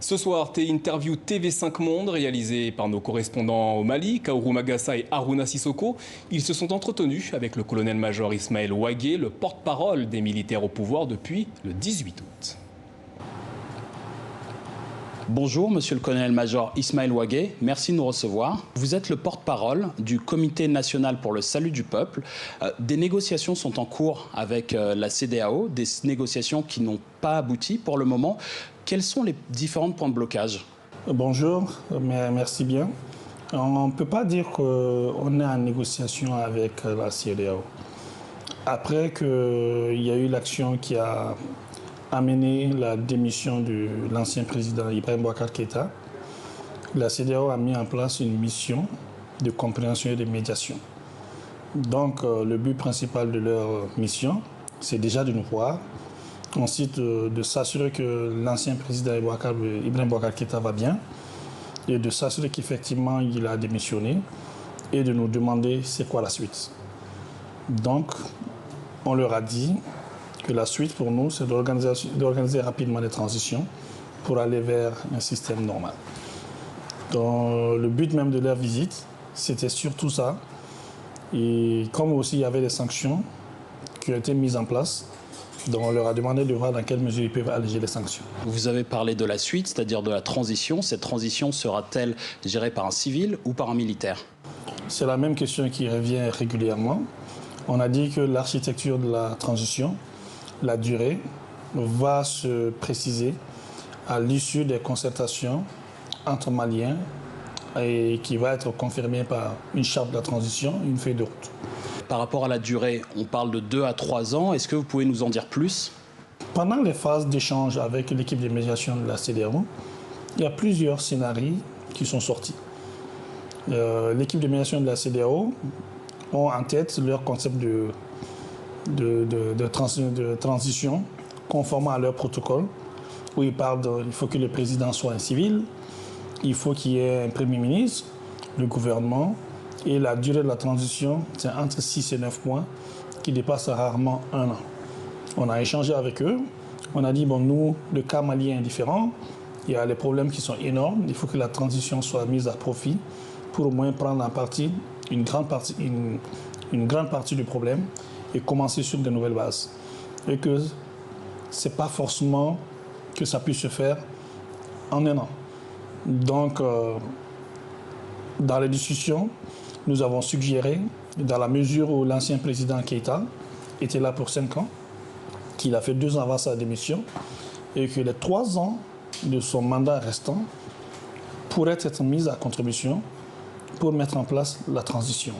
Ce soir, interview TV5 Monde réalisée par nos correspondants au Mali, Kaourou Magassa et Harouna Sissoko. Ils se sont entretenus avec le colonel-major Ismaël Ouagué, le porte-parole des militaires au pouvoir depuis le 18 août. Bonjour, monsieur le colonel-major Ismaël Ouagué, merci de nous recevoir. Vous êtes le porte-parole du Comité national pour le salut du peuple. Des négociations sont en cours avec la CEDEAO, des négociations qui n'ont pas abouti pour le moment. Quels sont les différents points de blocage? Bonjour, merci bien. On ne peut pas dire qu'on est en négociation avec la CEDEAO. Après qu'il y a eu l'action qui a amené la démission de l'ancien président Ibrahim Boubacar Keïta, la CEDEAO a mis en place une mission de compréhension et de médiation. Donc le but principal de leur mission, c'est déjà de nous voir, ensuite de s'assurer que l'ancien président Ibrahim Boubacar Keïta va bien, et de s'assurer qu'effectivement il a démissionné, et de nous demander c'est quoi la suite. Donc on leur a dit que la suite pour nous, c'est d'organiser rapidement les transitions pour aller vers un système normal. Donc, le but même de leur visite, c'était surtout ça. Et comme aussi il y avait des sanctions qui ont été mises en place, donc on leur a demandé de voir dans quelle mesure ils peuvent alléger les sanctions. Vous avez parlé de la suite, c'est-à-dire de la transition. Cette transition sera-t-elle gérée par un civil ou par un militaire? C'est la même question qui revient régulièrement. On a dit que l'architecture de la transition, la durée, va se préciser à l'issue des concertations entre Maliens et qui va être confirmée par une charte de la transition, une feuille de route. Par rapport à la durée, on parle de 2 à 3 ans. Est-ce que vous pouvez nous en dire plus? Pendant les phases d'échange avec l'équipe de médiation de la CEDEAO, il y a plusieurs scénarios qui sont sortis. L'équipe de médiation de la CEDEAO ont en tête leur concept de transition conformément à leur protocole, où ils parlent qu'il faut que le président soit un civil, il faut qu'il y ait un premier ministre, le gouvernement, et la durée de la transition, c'est entre 6 et 9 mois, qui dépasse rarement 1 an. On a échangé avec eux, on a dit, bon, nous, le cas malien est différent, il y a les problèmes qui sont énormes, il faut que la transition soit mise à profit pour au moins prendre en partie, une grande partie du problème, et commencer sur de nouvelles bases. Et que ce n'est pas forcément que ça puisse se faire en 1 an. Donc, dans les discussions, nous avons suggéré, dans la mesure où l'ancien président Keïta était là pour 5 ans, qu'il a fait 2 ans avant sa démission, et que les 3 ans de son mandat restant pourraient être mis à contribution pour mettre en place la transition.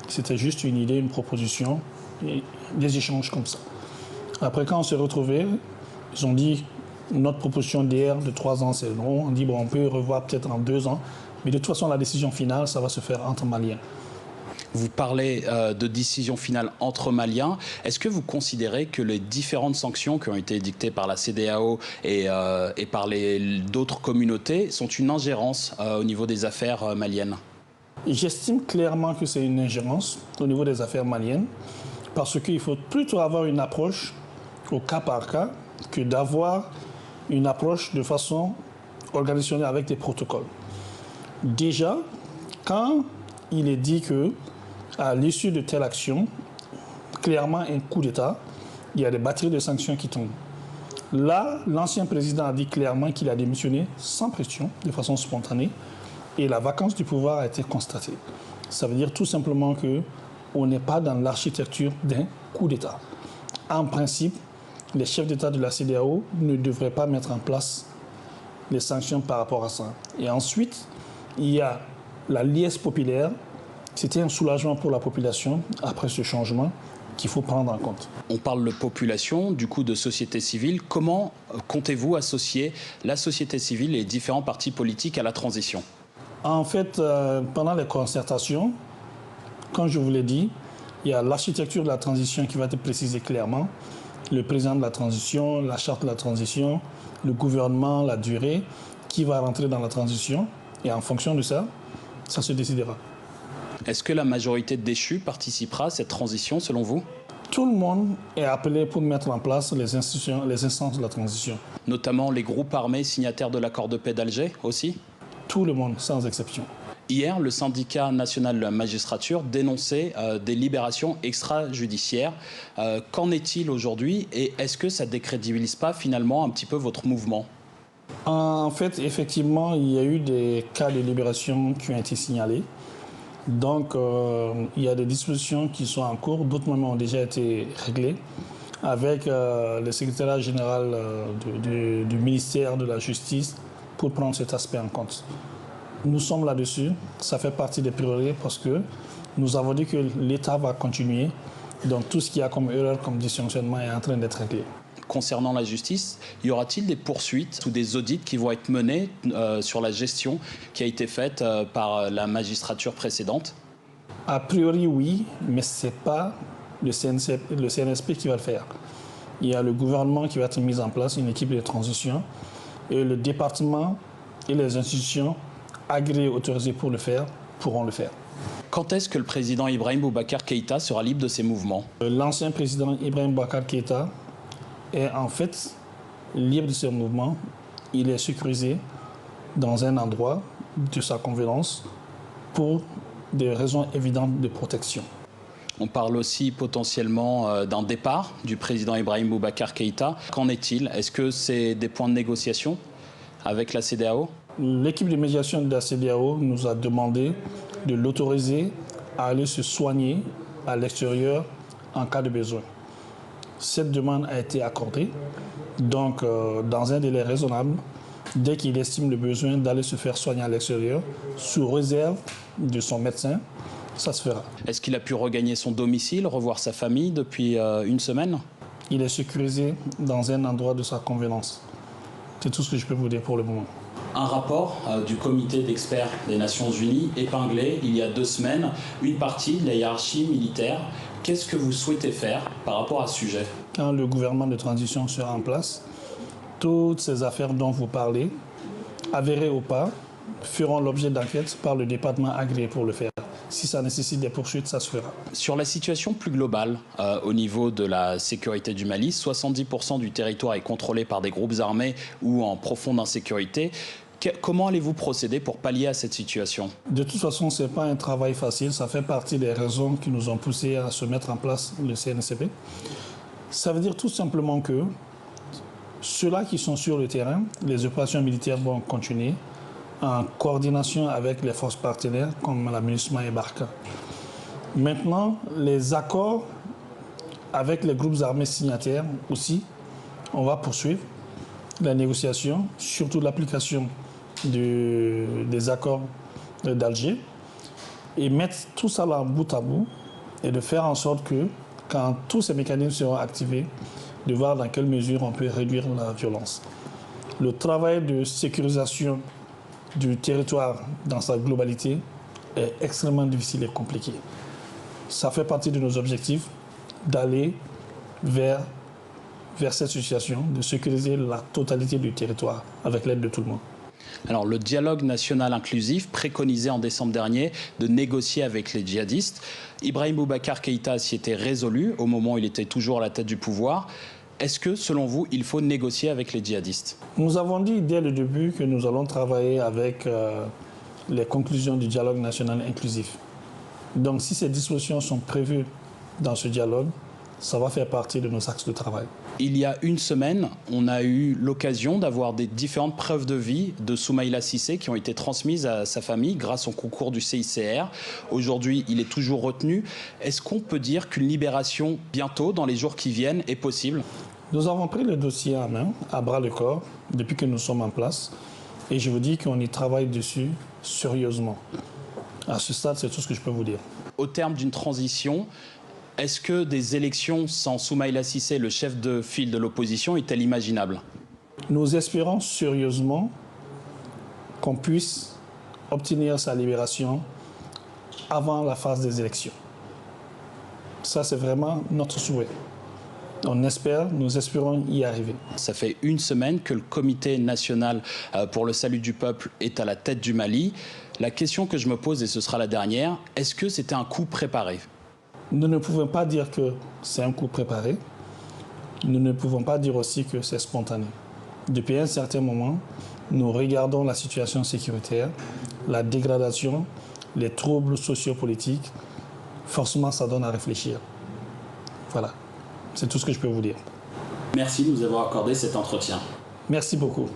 C'était juste une idée, une proposition, et des échanges comme ça. Après, quand on s'est retrouvés, ils ont dit notre proposition d'hier de 3 ans, c'est non. On dit bon, on peut revoir peut-être en 2 ans, mais de toute façon, la décision finale, ça va se faire entre Maliens. Vous parlez de décision finale entre Maliens. Est-ce que vous considérez que les différentes sanctions qui ont été dictées par la CEDEAO et par d'autres communautés sont une ingérence au niveau des affaires maliennes? J'estime clairement que c'est une ingérence au niveau des affaires maliennes, parce qu'il faut plutôt avoir une approche au cas par cas que d'avoir une approche de façon organisationnelle avec des protocoles. Déjà, quand il est dit que à l'issue de telle action, clairement un coup d'État, il y a des batteries de sanctions qui tombent. Là, l'ancien président a dit clairement qu'il a démissionné sans pression, de façon spontanée, et la vacance du pouvoir a été constatée. Ça veut dire tout simplement qu'on n'est pas dans l'architecture d'un coup d'État. En principe, les chefs d'État de la CEDEAO ne devraient pas mettre en place les sanctions par rapport à ça. Et ensuite, il y a la liesse populaire. C'était un soulagement pour la population après ce changement qu'il faut prendre en compte. On parle de population, du coup de société civile. Comment comptez-vous associer la société civile et les différents partis politiques à la transition? En fait, pendant les concertations, comme je vous l'ai dit, il y a l'architecture de la transition qui va être précisée clairement, le président de la transition, la charte de la transition, le gouvernement, la durée, qui va rentrer dans la transition. Et en fonction de ça, ça se décidera. Est-ce que la majorité déchue participera à cette transition selon vous? Tout le monde est appelé pour mettre en place les institutions, les instances de la transition. Notamment les groupes armés signataires de l'accord de paix d'Alger aussi? Tout le monde, sans exception. Hier, le syndicat national de la magistrature dénonçait des libérations extrajudiciaires. Qu'en est-il aujourd'hui et est-ce que ça ne décrédibilise pas finalement un petit peu votre mouvement? En fait, effectivement, il y a eu des cas de libération qui ont été signalés. Donc, il y a des dispositions qui sont en cours, d'autres même ont déjà été réglées avec le secrétariat général du ministère de la Justice pour prendre cet aspect en compte. Nous sommes là-dessus, ça fait partie des priorités parce que nous avons dit que l'État va continuer. Donc, tout ce qu'il y a comme erreur, comme dysfonctionnement est en train d'être réglé. Concernant la justice, y aura-t-il des poursuites ou des audits qui vont être menés sur la gestion qui a été faite par la magistrature précédente? A priori, oui, mais ce n'est pas le CNSP qui va le faire. Il y a le gouvernement qui va être mis en place, une équipe de transition, et le département et les institutions agréées, autorisées pour le faire, pourront le faire. Quand est-ce que le président Ibrahim Boubacar Keïta sera libre de ses mouvements? L'ancien président Ibrahim Boubacar Keïta est en fait libre de ses mouvements. Il est sécurisé dans un endroit de sa convenance pour des raisons évidentes de protection. On parle aussi potentiellement d'un départ du président Ibrahim Boubacar Keïta. Qu'en est-il? Est-ce que c'est des points de négociation avec la CEDEAO? L'équipe de médiation de la CEDEAO nous a demandé de l'autoriser à aller se soigner à l'extérieur en cas de besoin. Cette demande a été accordée, donc dans un délai raisonnable, dès qu'il estime le besoin d'aller se faire soigner à l'extérieur, sous réserve de son médecin, ça se fera. Est-ce qu'il a pu regagner son domicile, revoir sa famille depuis une semaine? Il est sécurisé dans un endroit de sa convenance. C'est tout ce que je peux vous dire pour le moment. Un rapport du comité d'experts des Nations Unies épinglait il y a 2 semaines une partie de la hiérarchie militaire. Qu'est-ce que vous souhaitez faire par rapport à ce sujet? Quand le gouvernement de transition sera en place, toutes ces affaires dont vous parlez, avérées ou pas, feront l'objet d'enquêtes par le département agréé pour le faire. Si ça nécessite des poursuites, ça se fera. Sur la situation plus globale, au niveau de la sécurité du Mali, 70% du territoire est contrôlé par des groupes armés ou en profonde insécurité. Comment allez-vous procéder pour pallier à cette situation? De toute façon, ce n'est pas un travail facile. Ça fait partie des raisons qui nous ont poussés à se mettre en place le CNSP. Ça veut dire tout simplement que ceux-là qui sont sur le terrain, les opérations militaires vont continuer en coordination avec les forces partenaires comme la MINUSMA et Barkhane. Maintenant, les accords avec les groupes armés signataires aussi, on va poursuivre la négociation, surtout l'application des accords d'Alger, et mettre tout ça là bout à bout et de faire en sorte que, quand tous ces mécanismes seront activés, de voir dans quelle mesure on peut réduire la violence. Le travail de sécurisation du territoire dans sa globalité est extrêmement difficile et compliqué. Ça fait partie de nos objectifs d'aller vers cette situation, de sécuriser la totalité du territoire avec l'aide de tout le monde. Alors, le dialogue national inclusif préconisait en décembre dernier de négocier avec les djihadistes. Ibrahim Boubacar Keïta s'y était résolu au moment où il était toujours à la tête du pouvoir. Est-ce que, selon vous, il faut négocier avec les djihadistes? Nous avons dit dès le début que nous allons travailler avec les conclusions du dialogue national inclusif. Donc, si ces dispositions sont prévues dans ce dialogue, ça va faire partie de nos axes de travail. Il y a une semaine, on a eu l'occasion d'avoir des différentes preuves de vie de Soumaïla Cissé qui ont été transmises à sa famille grâce au concours du CICR. Aujourd'hui, il est toujours retenu. Est-ce qu'on peut dire qu'une libération bientôt, dans les jours qui viennent, est possible? Nous avons pris le dossier en main, à bras le corps, depuis que nous sommes en place. Et je vous dis qu'on y travaille dessus sérieusement. À ce stade, c'est tout ce que je peux vous dire. Au terme d'une transition, est-ce que des élections sans Soumaïla Cissé, le chef de file de l'opposition, est-elle imaginable? Nous espérons sérieusement qu'on puisse obtenir sa libération avant la phase des élections. Ça, c'est vraiment notre souhait. Nous espérons y arriver. Ça fait une semaine que le Comité national pour le salut du peuple est à la tête du Mali. La question que je me pose, et ce sera la dernière, est-ce que c'était un coup préparé? Nous ne pouvons pas dire que c'est un coup préparé. Nous ne pouvons pas dire aussi que c'est spontané. Depuis un certain moment, nous regardons la situation sécuritaire, la dégradation, les troubles sociopolitiques. Forcément, ça donne à réfléchir. Voilà, c'est tout ce que je peux vous dire. Merci de nous avoir accordé cet entretien. Merci beaucoup.